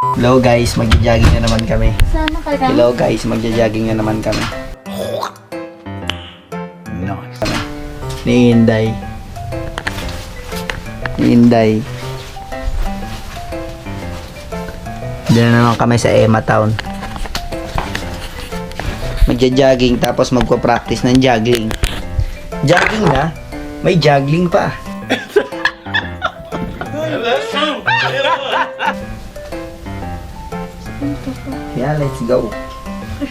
Hello guys, magja-jogging na naman kami. Sana ka lang. Hello guys, magja-jogging na naman kami. Nice. Ni Inday. Diyan na naman kami sa Emma Town. Magja-jogging tapos magpa-practice ng juggling. Jogging na, may juggling pa. Yeah, let's go.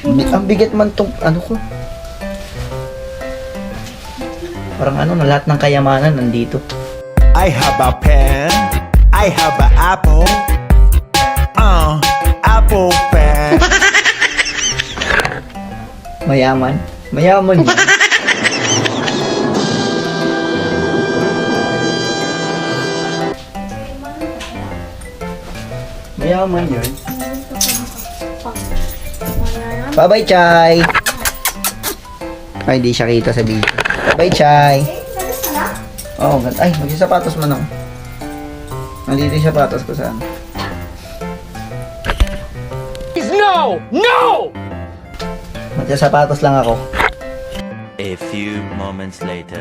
Ang bigat man tong ano ko. Parang ano na lahat ng kayamanan nandito. I have a pen. I have an apple. Apple pen. Mayaman. Mayaman yun. Mayaman yun. Bye-bye, Chay. Ay, di siya kita sa video. Bye-bye, Chay. Oo, oh, ay, magsasapatos man ako. Nandito yung sapatos ko saan. No! No! Magsasapatos lang ako. A few moments later.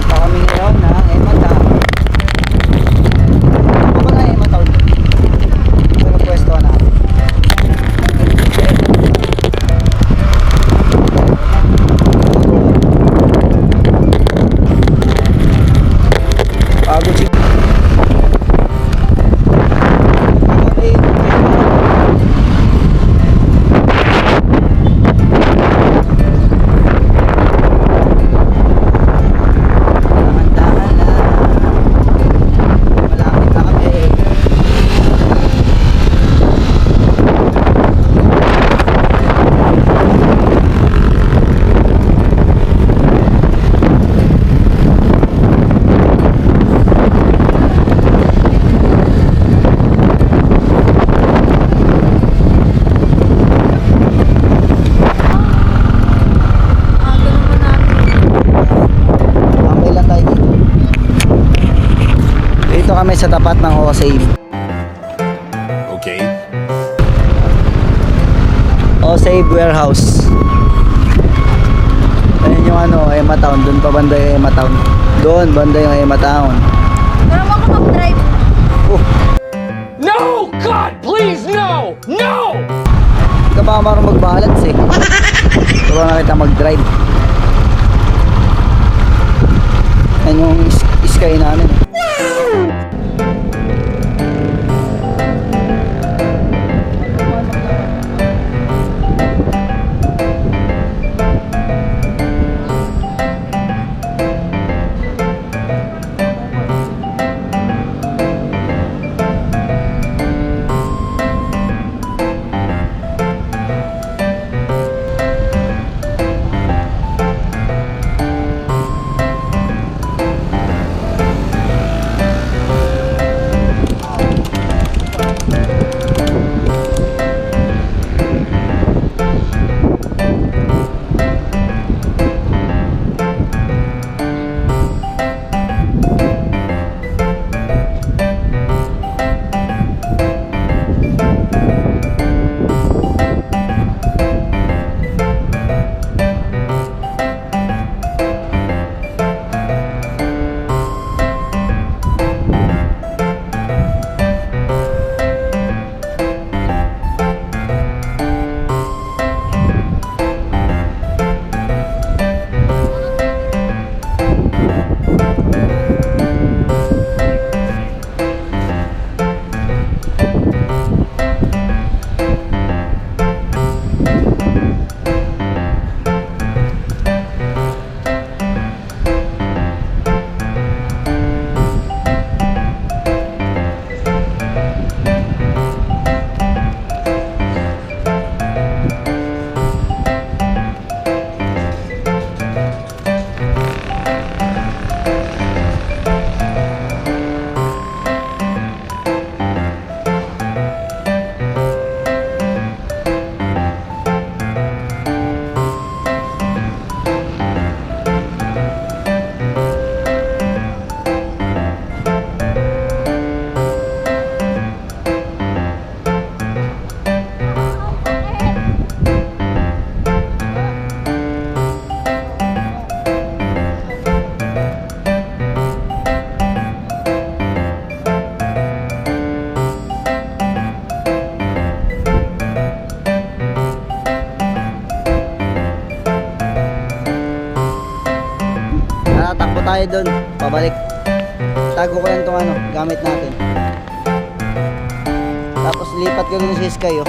Kami ngayon na Emma Town. Ano ba na Emma Town? Ano pwesto na? Pagod si kami sa tapat ng Osave. Okay. Osave Warehouse. Ayun yung ano, Emma Town. Doon pa banda yung Emma Town. Doon, banda yung Emma Town. Pero mo ako mag-drive. No! God, please, no! No! Hindi ka pa marunong mag-balance eh. Turo na kita mag-drive. Yan yung sky namin. tayo doon. Pabalik. Tago ko lang itong ano, gamit natin. Tapos lipat ko dun si Sky, oh,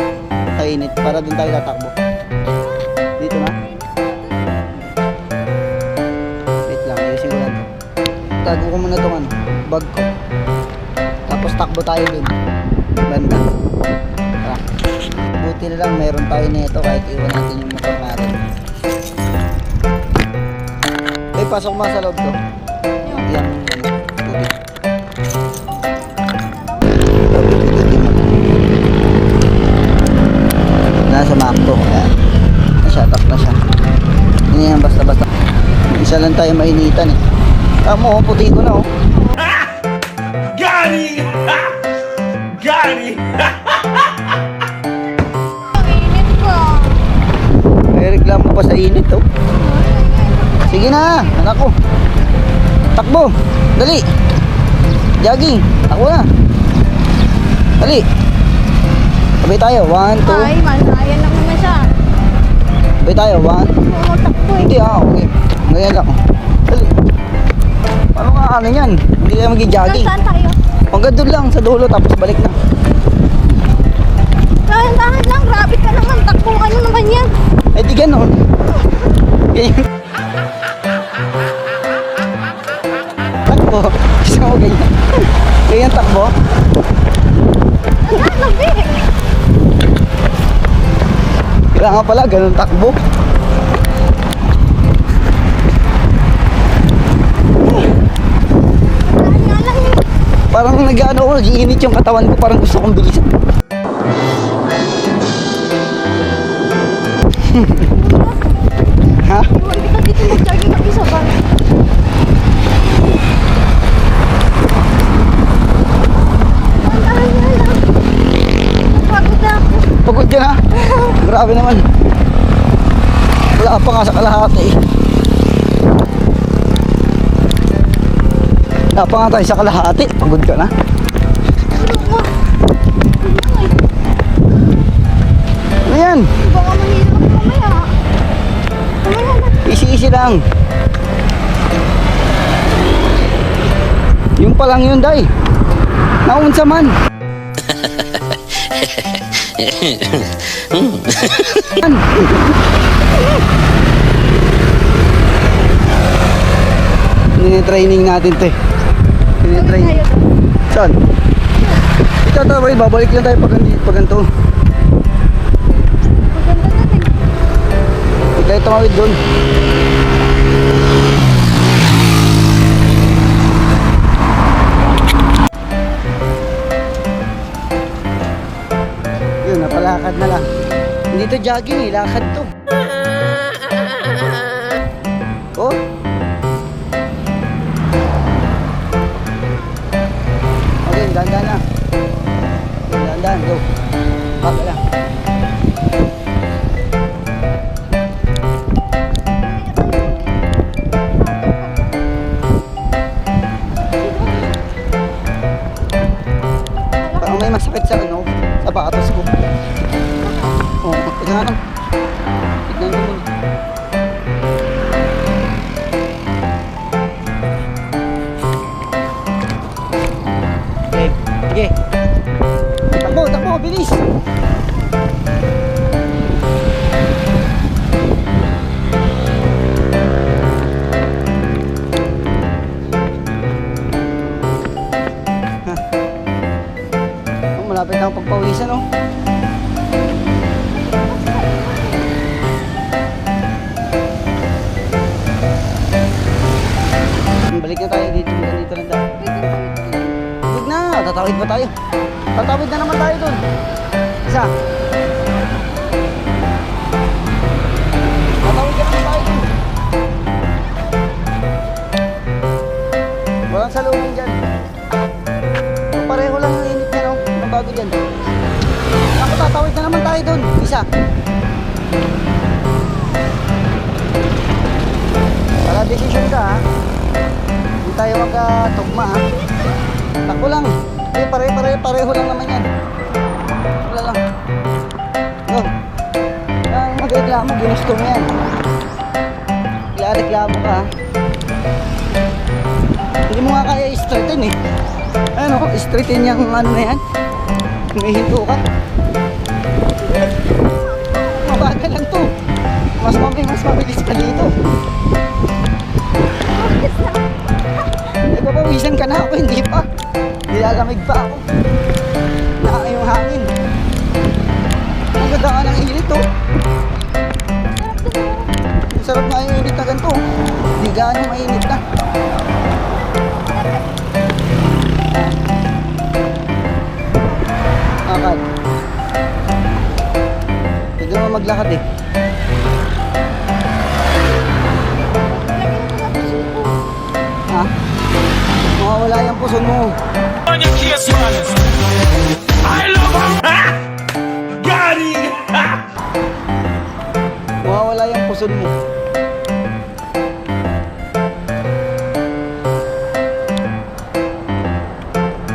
sa init, para doon tayo tatakbo. Dito na. Wait lang, ayusin ko lang to. Tago ko muna itong ano, bag ko. Tapos takbo tayo dun. Banda. Tara. Buti na lang, mayroon tayo nito kahit iwan natin yung motor natin. Eh, pasok mo sa loob to. Yung ano, tubig. Nasa Macdo. Ayan. Na-shut off na siya. Hindi yan basta-basta. Isa lang tayo mainitan eh. Tamo, puti ko na oh. Got him! Got him! Ang init ko. May reklamo pa sa init oh. Sige na, anak ko. Takbo, dali. Jogging, ako na. Dali. Sabay tayo, 1, 2. Ay, malayan lang naman siya. Sabay tayo, 1. Tumatakbo eh. Hindi okay. Ngayon lang. Dali. Paano nga ano yan? Hindi tayo mag-jogging. Saan tayo? Hanggang doon lang sa dulo tapos balik na. Dahan-dahan lang, grabe ka naman. Takbo ano naman yan? Eh di ganon. Ganyan. Takbo. Gusto mo ganyan? Ganyan takbo. Ang labi. Kailangan pala ganun takbo. Dahan nga lang eh. Parang nag-ano ako, nag-iinit yung katawan ko. Parang gusto kong bilisan. Ha? Iwan kita dito mag-jogging mag-isa ba? Dahan nga lang. Napagod na ako. Pagod ka na. Grabe naman. Wala pa nga sa kalahati eh. Wala pa nga tayo sa kalahati. Pagod ka na. Ano yan? Baka mahirap ako mamaya. Mamaya na. Easy-easy lang. Yung pa lang yun, day. Naunsa man. Training natin to eh. Training. Saan? Ito tayo, babalik lang tayo pag ganito. Maganda na din. Huwag tayo tumawid doon. Yun, napalakad na lang. Hindi to jogging eh, lakad to. Oh. Okay, dandan na. Dandan, go. Baka lang. Parang may masakit sa ano, sa patos ko. Oh, tignan ko. Tignan ko muna. Okay, sige. Takbo, takbo, bilis. Oh, malapit na ang pagpawisan, oh. Balik na tayo dito, dito lang tayo. Huwag na, tatawid pa tayo. Tatawid na naman tayo dun. Isa. Tatawid na naman tayo dun. Walang salungin dyan. Pareho lang yung init na, no? Ang bago dyan. Ako, tatawid na naman tayo dun. Isa. Para decision ka, ha? Hindi tayo magkatugma, ha? Takbo lang. Eh, pareho lang naman yan. Wala lang. Go. Ang magreklamo, ginusto mo yan. Kaya reklamo ka, ha? Hindi mo nga kaya i-straighten eh. Ano, straighten yung ano na yan. May hinto ka. Mabagal lang to. Mas mabilis pa dito. Papawisan ka na ako, hindi pa. Nilalamig pa ako. Naka yung hangin. Ang ganda ka ng init to. Ang sarap na yung init na ganito. Hindi gaano mainit na. Akad. Pwede naman maglakad eh. Ha? Mawawala yung puso mo. On your kiss, I love him. Got it. Mawawala yung puso mo.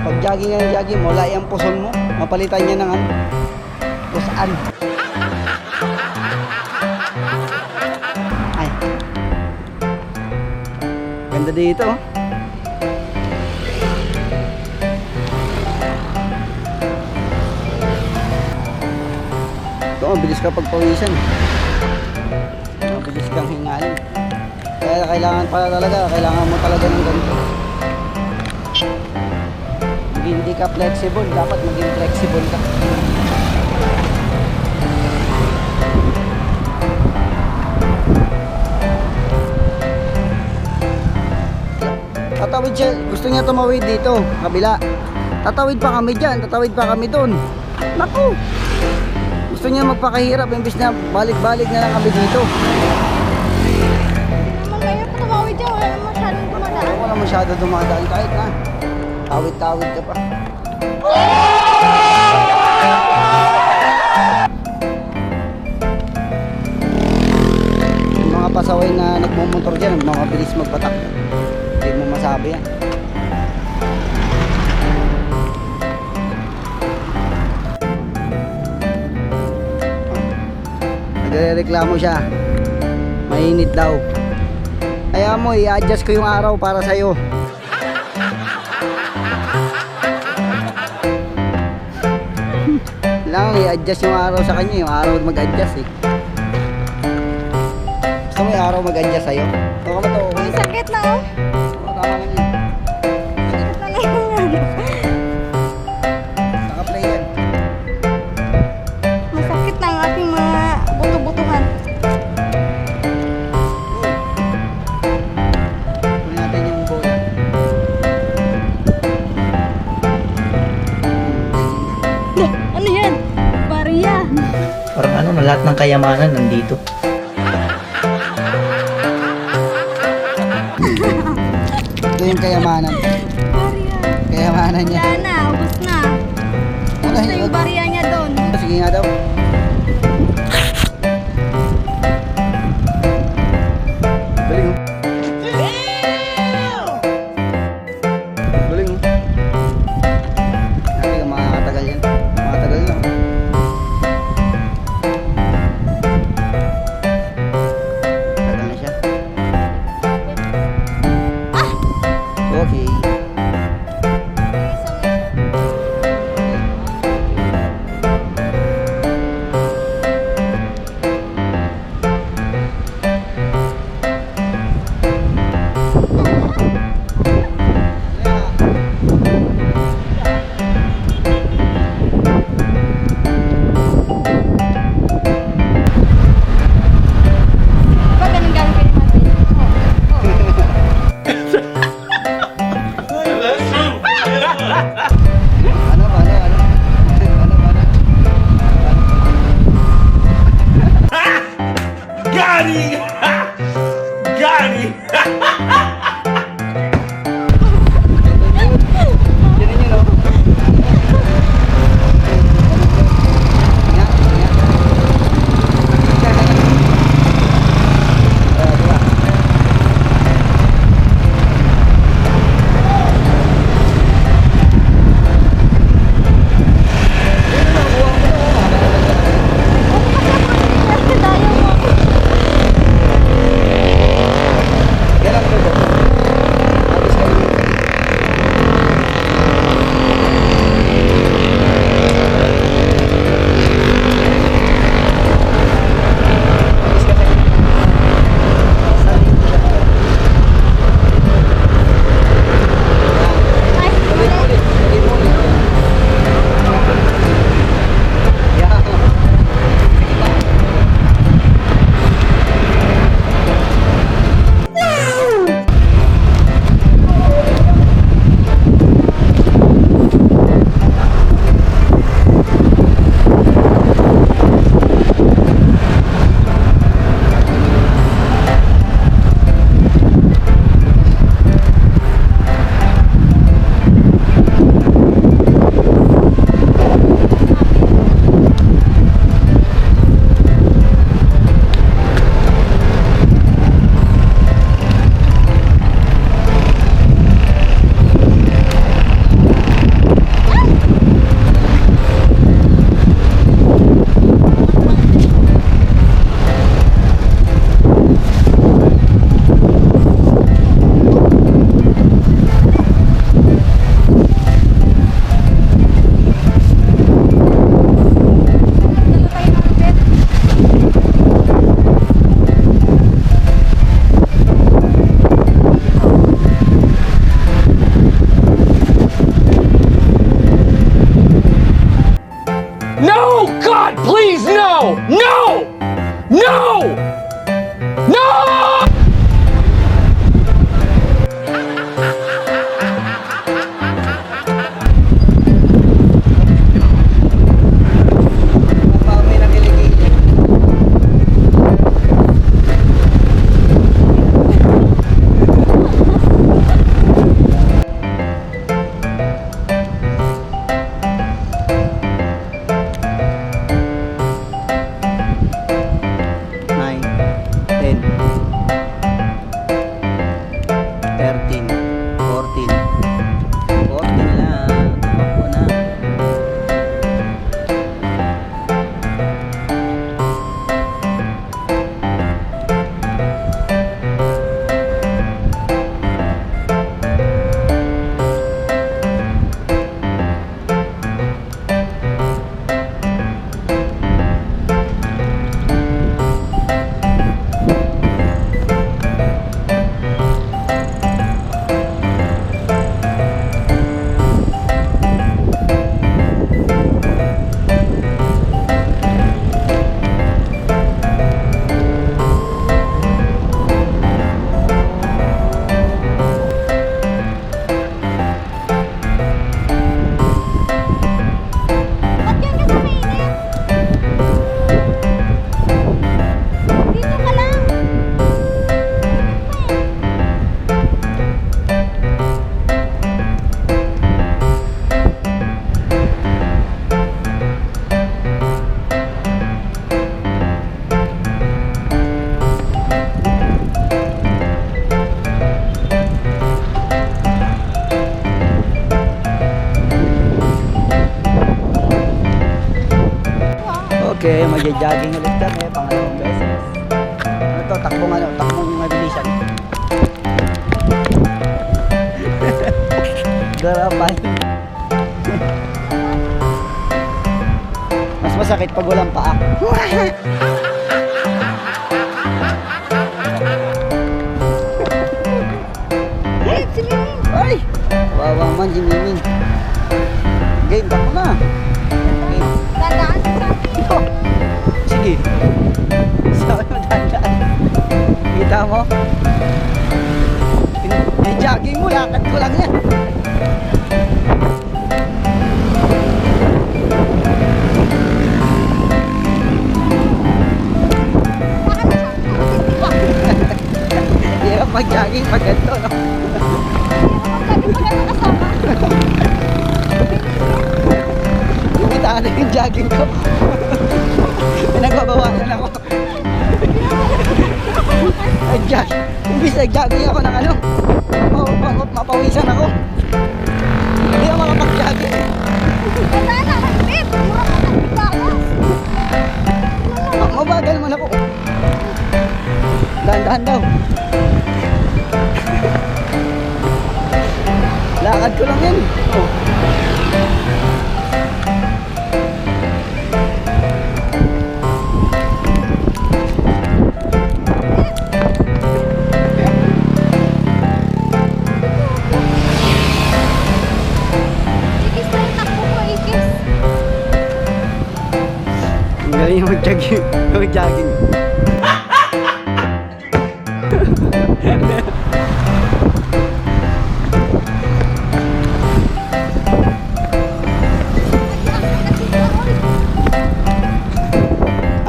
Pag jogging ka ng jogging, mawala yung puso mo. Mapalitan niya ng ano? Pusaan. Ay. Ganda dito oh. Ito, mabilis ka pagpawisan. Mabilis kang hingalin. Kaya kailangan mo talaga ng ganito. Hindi ka flexible, dapat maging flexible ka. Tatawid siya, gusto niya tumawid dito, kabila. Tatawid pa kami dyan, tatawid pa kami doon. Naku! Gusto niya magpakahirap, imbis na balik-balik na lang kami dito. Naman ngayon pa tumawid dyan. Wala naman masyadong dumadaan. Wala masyado dumadaan kahit na. Tawid-tawid ka pa. Yung mga pasaway na nagmumotor dyan, mabilis magpatak. Hindi mo masabi yan. Nagrereklamo siya. Mainit daw. Kaya mo, i-adjust ko yung araw para sa'yo. Kailangan i-adjust yung araw sa kanya. Yung araw mag-adjust eh. Gusto mo yung araw mag-adjust sa'yo? Ito ka ba ito? Uy, sakit na oh. Tama lang yun. Sakit na lang. Naka-play yan. Masakit na ang aking mga buto-butuhan. Kunin natin yung bola. Ano yan? Barya. Parang ano na lahat ng kayamanan nandito. Ito yung kayamanan. Barya. Kayamanan niya. Wala na, ubos na. Ubos na yung barya niya doon. Sige nga daw. Galing oh. Galing oh. Hindi ka makakatagal yan. Makatagal lang. Tagal na siya. Okay. No! No! No! Mapamay na kiligili. Nine, 10, 13, 14, 14 lang. Tumakbo na. Ba't yan kasi mainit? Dito ka lang. Okay, magja-jogging ulit kami, pangalawang beses. Ano to, takbong mabilisan. Garapan. Mas masakit pag walang paa. Wait, si Miming. Ay! Wawa man si Miming. Game, takbo na. Game. Dadaan ka sa akin. Ito. Sige. Sabi mo dandaan. Kita mo? I-jogging mo, lakad ko lang yan. Bakit na siya? Hirap mag-jogging pag ganito, no? Sabi pa lang kasama. Lumitaan na yung jogging ko. Pinagbabawalan ako. Imbis nag-jogging ako ng ano. Mapawisan ako. Hindi ako makapag-jogging. Dadaan na. Babe, mura ka ng bigakas. Mabagal man ako. Dahan-dahan daw. Lakad ko lang yan. Oh. Ikis na yung takbo ko, ikis. Ang galing yung mag-jogging.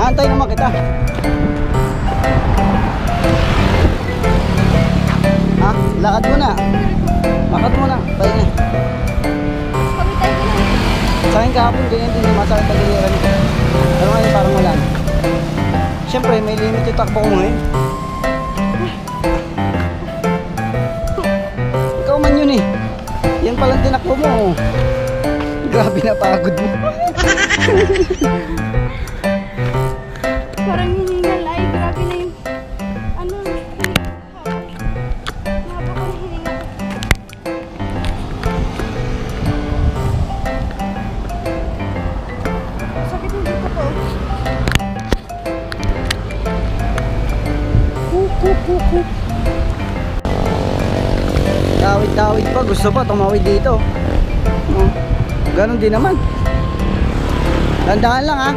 Antay naman kita. Ha? Lakad mo na. Lakad mo na. Pahinga. Pamitay ka lang. Sa akin kahapon, ganyan din yung masakit ang giliran ko. Pero ngayon parang wala na. Siyempre, may limit yung takbo ko ngayon. Ikaw man yun eh. Yan palang tinakbo mo. Oh. Grabe na pagod mo. Parang hiningal ay grabe na yung ano. Haba ko na hiningal. Sakit yung dito ko. Tawid-tawid pa. Gusto pa tumawid dito. Oh. Ganon din naman. Tandaan lang ha.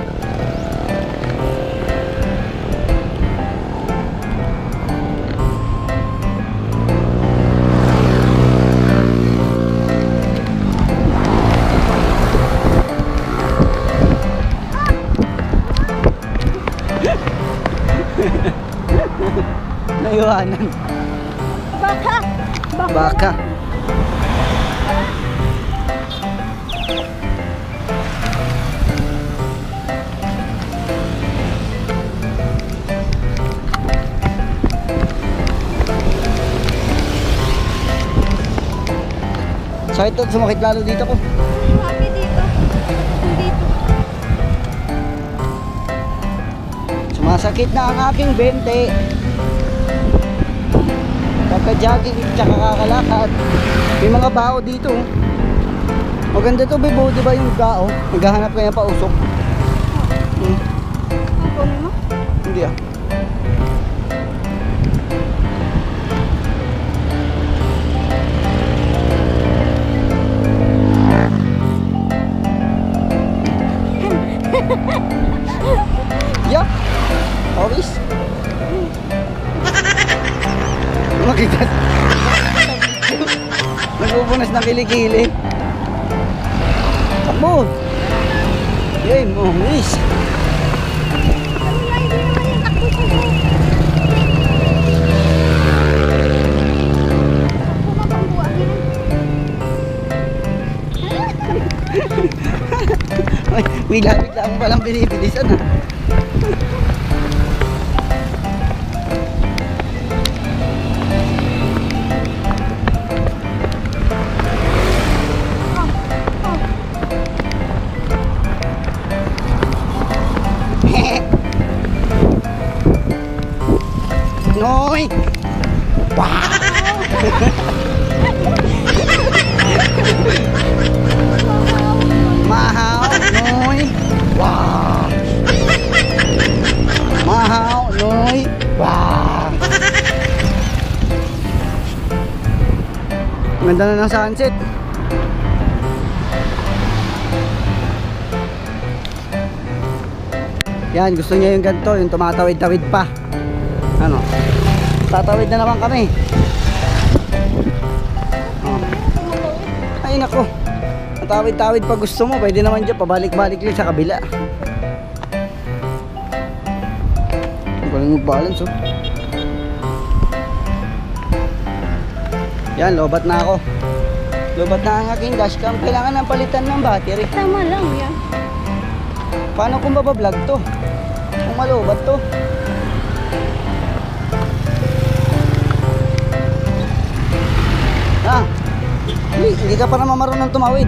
totohanan. Baka. Baka. Sakit to, sumakit lalo dito ko. Happy dito. Dito. Sumasakit na ang aking bente. Pagka-jogging tsaka kakalakad. May mga bao dito. Maganda to, Bebo, di ba yung bao? Naghahanap kaya pa usok. Ang kunin mo? Hindi ah. Yup. Always. Makita. Nagbubunas ng kilikili. Takbo. Game, oh, miss. Ano yan? Hindi naman yung takbo ko. Pumapangbuan yan. Ay, may gamit lang palang binibilisan ah. Noy! Mahaw, Noy! Wow! Mahaw, Noy! Wow! Ganda na ng sunset. Yan, gusto niya yung ganito, yung tumatawid-tawid pa. Ano? Tatawid na naman kami. Oh. Ay nako. Tatawid-tawid pa gusto mo, pwede naman dyan, pabalik-balik lang sa kabila. Ang galing mag-balance oh. Yan, lobat na ako. Lobat na ang aking dashcam. Kailangan ng palitan ng battery. Tama lang yan. Paano kung babablog to? Kung malobat to? Ah, hindi ka pa naman marunong tumawid.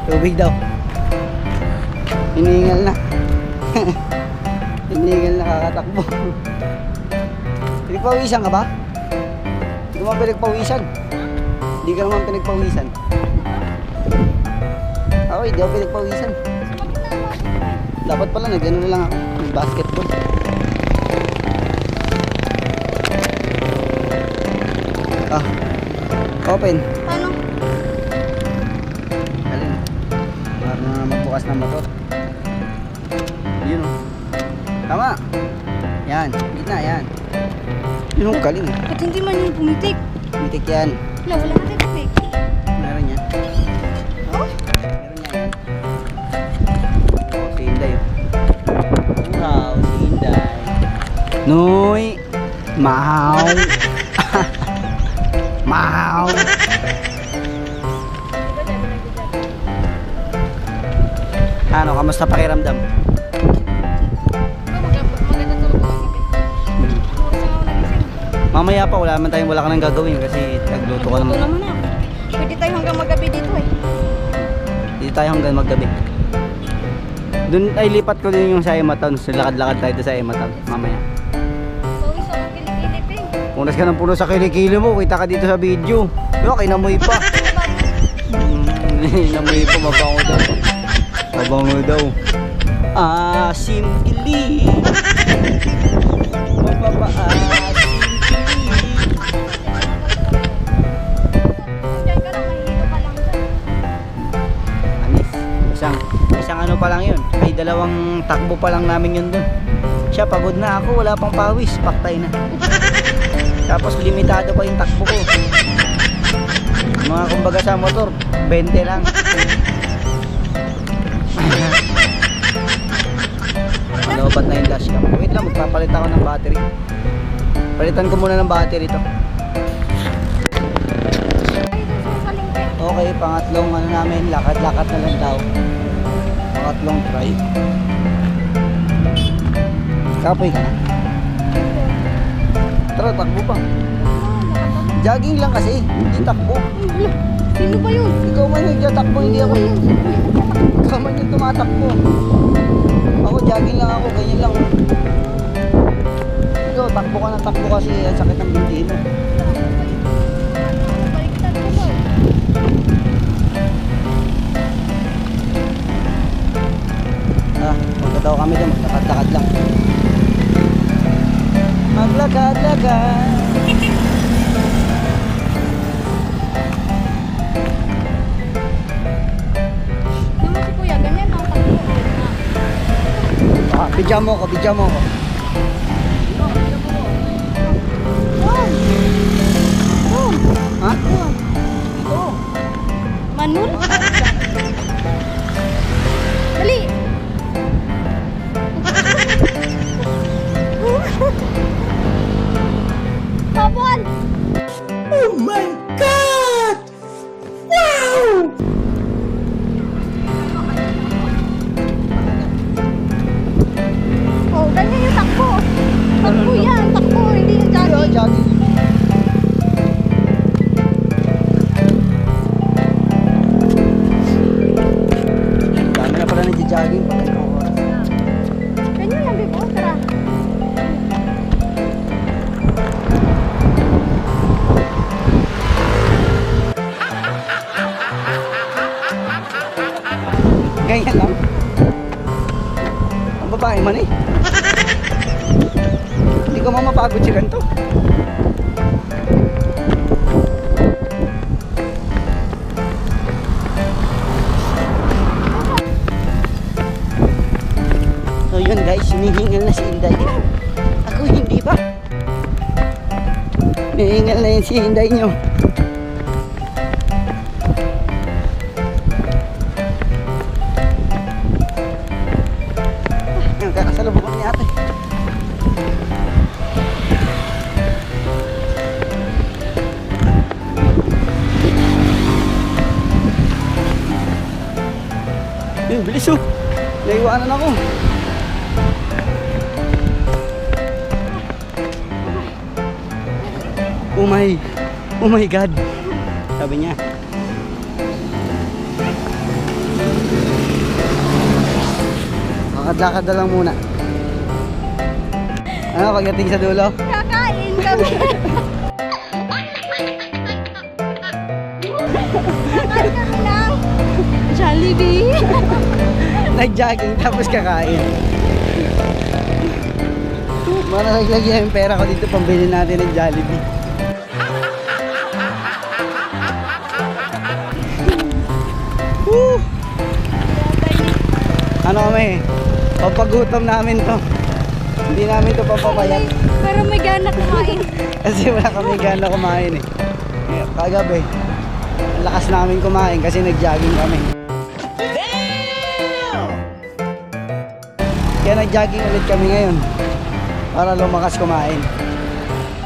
Tubig daw. Hiningal na. Hiningal na, kakatakbo. Pinagpawisan ka ba? Hindi ka naman pinagpawisan. Hindi ka naman pinagpawisan. Ako, hindi ako pinagpawisan. Dapat pala, nag-ano na lang ako. Basketball. Ah, open. Ano? Alin? Para na magbukas ng motor. Yun o. Tama. Yan. Gitna, yan. Yun o, galing. Ba't hindi man yung pumitik? Mitik yan. Wala, wala ka tayo pumitik. Meron yan. Oh? Meron yan. Oh, si Inday o. Wow, si Inday. Noy. Mahaw. Mahaw. Ano, kamusta pakiramdam? Maganda tulog ko kasi. Oras ako nagising. Mamaya pa, wala ka nang gagawin kasi nagluto ka Ito naman. naman ako. Pwede tayo hanggang magabi dito eh. Dito tayo hanggang maggabi. Doon ay lipat ko din yung sa Ematown. So, lakad-lakad tayo doon sa Ematown mamaya. Pawis ako kilikilip eh. Punas ka ng puno sa kilikili mo, kita ka dito sa video. Yo, kinamoy pa. Kinamoy pa, mabango daw. Mabango daw. Asim kilig. Mapapaasim kilig. Diyan ka lang, mahihilo ka lang dyan. Anis. Isang ano pa lang yun. Ay, dalawang takbo pa lang namin yun dun. Siya, pagod na ako. Wala pang pawis. Paktay na. Tapos limitado pa yung takbo ko. Mga kumbaga sa motor, 20 lang. Lobat na yung dashcam. Wait lang, magpapalit ako ng battery. Palitan ko muna ng battery to. Ay, dun sa lingke. Okay, pangatlong ano namin, lakad-lakad na lang daw. Pangatlong try. Kapoy ka na. Tara, takbo pa. Jogging lang kasi, hindi takbo. Sino ba yun? Ikaw man yung tatakbo, hindi ako. Ikaw man yung tumatakbo. Ako, jogging lang ako, ganyan lang. Ikaw, takbo ka na takbo kasi ang sakit ng binti mo. Baliktad ko ba? Ah, punta daw kami dyan, maglakad-lakad lang. Maglakad-lakad. Naman si kuya, ganyan ang takbo. Ah, bidyan mo ko, bidyan mo ko. Doon! Doon! Ha? Doon! Ito. Manul? Dali! Pabon! Oh my God! Wow! Oh, ganyan yung takbo. Takbo yan, takbo, hindi yung Kaya, jogging. jogging. Dami na pala nagja-jogging pala ikaw. Ganyan lang, Bibo. Tara. Ganyan lang. Ang babae man eh. Hindi ko mamapagod si ganito. So yun guys, hinihingal na si Inday. Ako hindi pa. Hinihingal na yun si Inday nyo. Yan, kakasalubong kami ate. Yun, bilis oh. Naiwanan ako. Oh my God. Sabi niya. Lakad-lakad na lang muna. Ano, pagdating sa dulo? Kakain kami. Kakain kami ng Jollibee. Nag-jogging tapos kakain. Manalagyan yung pera ko dito pambili natin ng Jollibee. Woo! Ano kami? Papagutom namin to. Hindi namin to papapayat. Pero may gana kumain. Kasi wala kami gana kumain eh. Kagabi, ang lakas namin kumain kasi nag-jogging kami. Kaya nag-jogging ulit kami ngayon para lumakas kumain.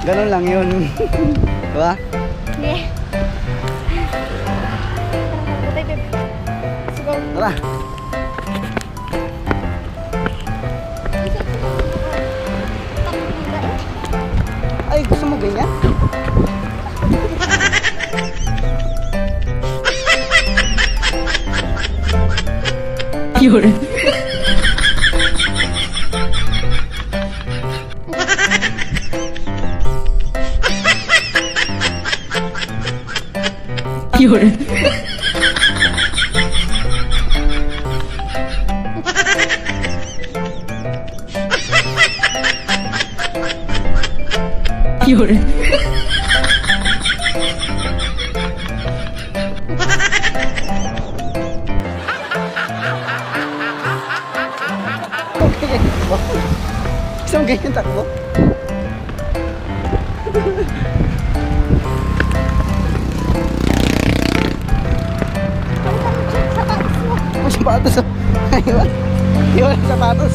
Ganun lang yun. Diba? Yeah. Tara, babe. Let's go. Tara. Ay, gusto mo ganyan? Yun. Yun. Yun. Gusto mo ganyan takbo? Sapatos mo. Ang sapatos. Iwan. Iwan ang sapatos.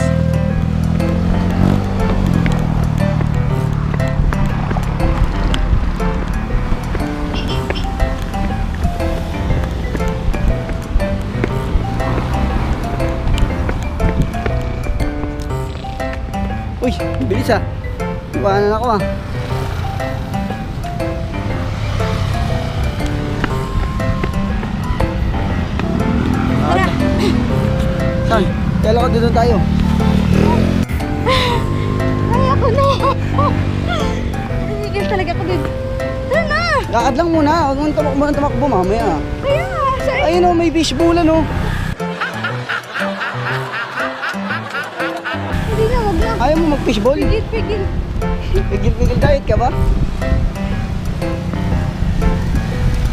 Bilis ah. Iwanan ako ah. Tara. Saan? Kailan ko doon tayo? Ay, ako na. Nanigil talaga ako din. Tara na. Lakad lang muna. Huwag mo tumakbo mamaya. Kaya, saan? Ayun o, may fishbowl ano. Hindi na, wag na. Ayaw mo mag-fishbowl? Pigil, pigil. Pigil-pigil diet ka ba?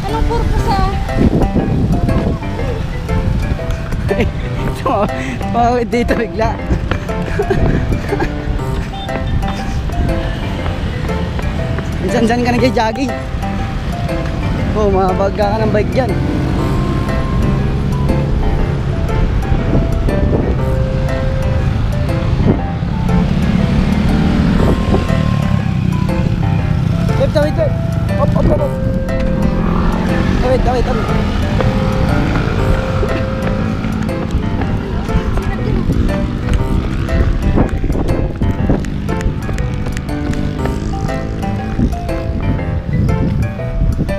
Anong purpose ah? Tumawid dito bigla. Minsan-san ka nag-jogging. Oh, mabagga ka ng bike dyan. Wait. Up. Wait.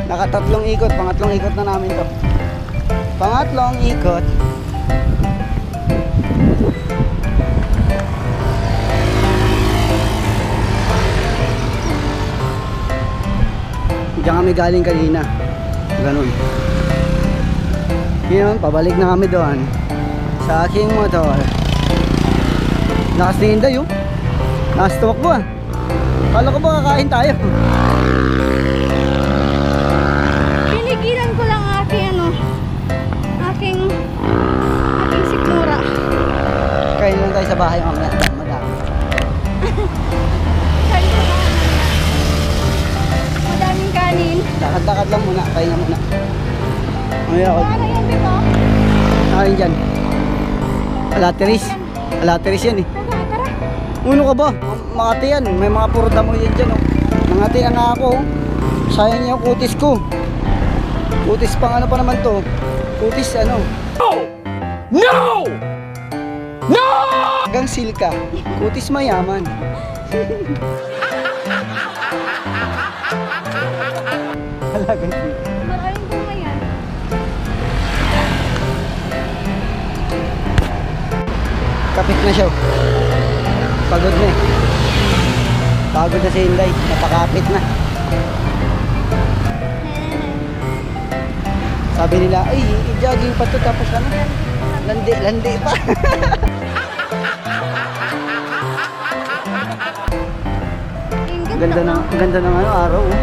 Nakatatlong ikot, pangatlong ikot na namin to. Pangatlong ikot. Diyan kami galing kanina. Ganun. Ngayon, pabalik na kami doon sa aking motor. Lakas ni Inday oh. Lakas tumakbo ah. Kala ko ba kakain tayo? Pinigilan ko lang aking sikmura. Kain lang tayo sa bahay mamaya. Madami. Kain ko lang. Madaming kanin. Lakad-lakad lang muna. Kain na muna. Mamaya ako. Ano yan, di ba? Nakain dyan. Alateris yan eh. Tara. Uno ka ba? Makati yan. May mga puro damo yan dyan oh. Mangati na nga ako oh. Sayang niya yung kutis ko. Kutis pang ano pa naman to. Kutis ano. No! No! Hanggang silka. Kutis mayaman. Halagang silka. Maraming bunga yan. Kapit na siya oh. Pagod na eh. Pagod na si Inday. Napakapit na. Sabi nila, ay, i-jogging pa to tapos ano? Landi pa. Ang Ganda ng ano, araw oh.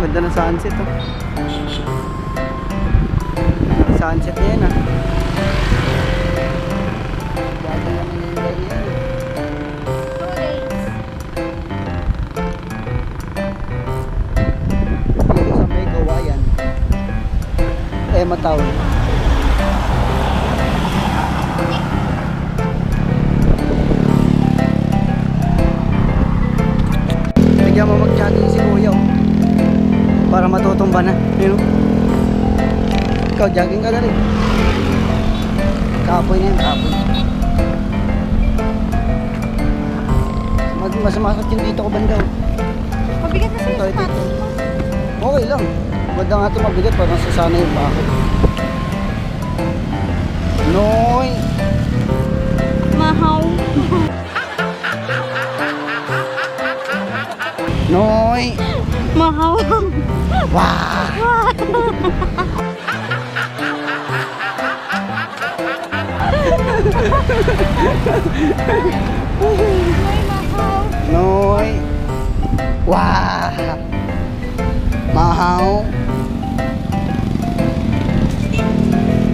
Ganda ng sunset oh. Sunset na yan ah. Jogging naman yung Inday na yan. Dito sa may Kawayan. Emma Town. Bigyan mo mag-jogging si Kuya oh. Para matutumba na. Yun oh. Ikaw, jogging ka na rin. Kapoy na yan, kapoy. Mas masakit yung dito ko banda oh. Mabigat na sa'yo Ito. sapatos mo. Okay lang. Maganda nga ito mabigat para nasasanay yung bakit. Noy! Mahaw. Noy! Mahaw. Wah! May mahaw. Noy! Wah! Mahaw!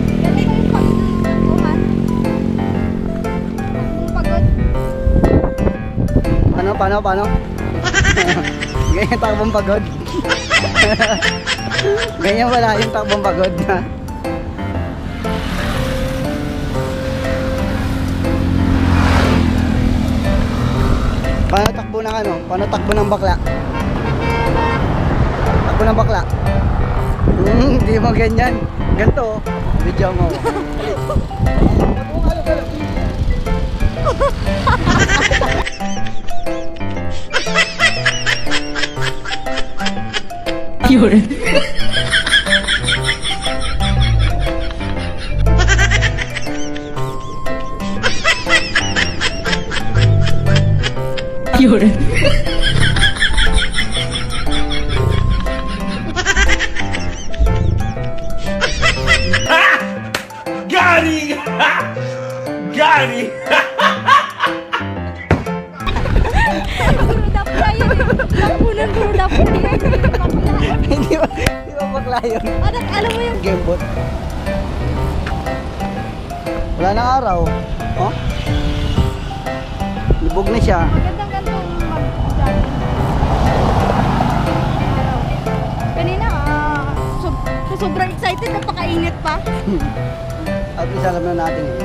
Ganda ko yung pagod ng takbuhan. Takbong pagod. Paano? Ganyan takbong pagod. Ganyan wala yung takbong pagod na. Paano takbo ng ano? Paano takbo ng bakla? Takbo ng bakla. Hindi mo ganyan. Ganito. Video mo. Got him! Got him! Screwed up na yun. Nakunan screwed up na yun. Hindi ba bakla yun? Alam mo yung Gamebot. Wala nang araw. Oh? Libog na siya. magandang gantong mag-jogging. Kanina, sobrang excited, napakainit pa. At least alam na natin eh.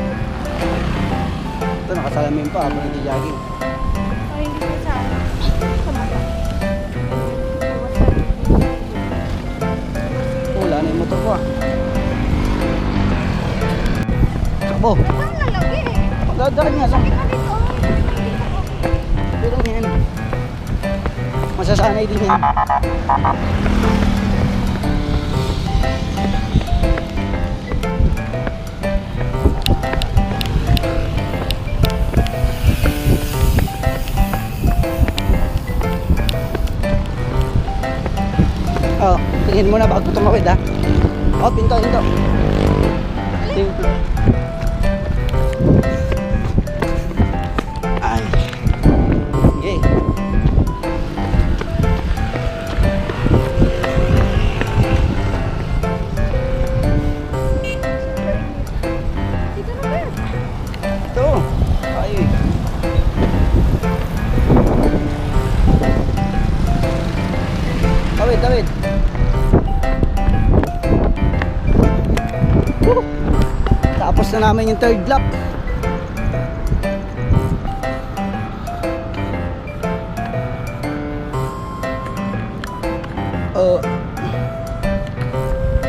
Ito, nakasalamin pa habang nag-jogging. Ay, hindi ko sa mata. Wala na yung motor ko ah. Takbo. Parang lalaki eh. Magdadaran nga lang. Ika dito. Pero yan. Masasanay din yan. Oh, tingin mo na bago tumawid ha. Oh, pinto. Pinto. Ay. Okay. Dito na ba? Ito. Ay. Tawid. Tapos na namin yung third lap.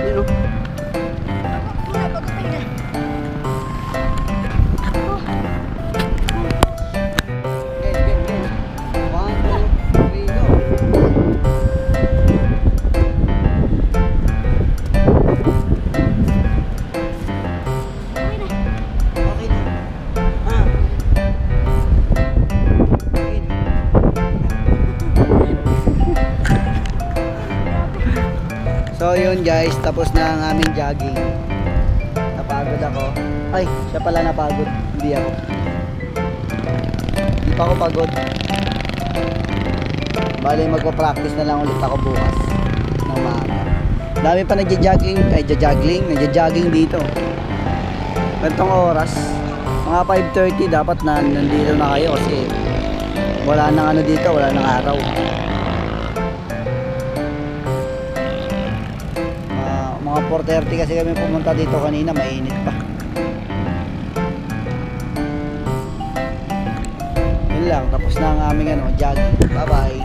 Yun o. Muna, pagkapahinga. Game. 1, 2, 3, go. Okay na. Okay na. Ah. Okay na. So yun guys, tapos na ang aming jogging. Napagod ako. Ay, siya pala napagod. Hindi ako. Hindi pa ako pagod. Bali magpa-practice na lang ulit ako bukas ng maaga. Dami pa nagja-jogging dito. Gantong oras, mga 5:30 dapat nandito na kayo kasi wala nang ano dito, wala nang araw. Mga 4:30 kasi kami pumunta dito kanina, mainit pa. Yun lang, tapos na ang aming jogging. Bye bye.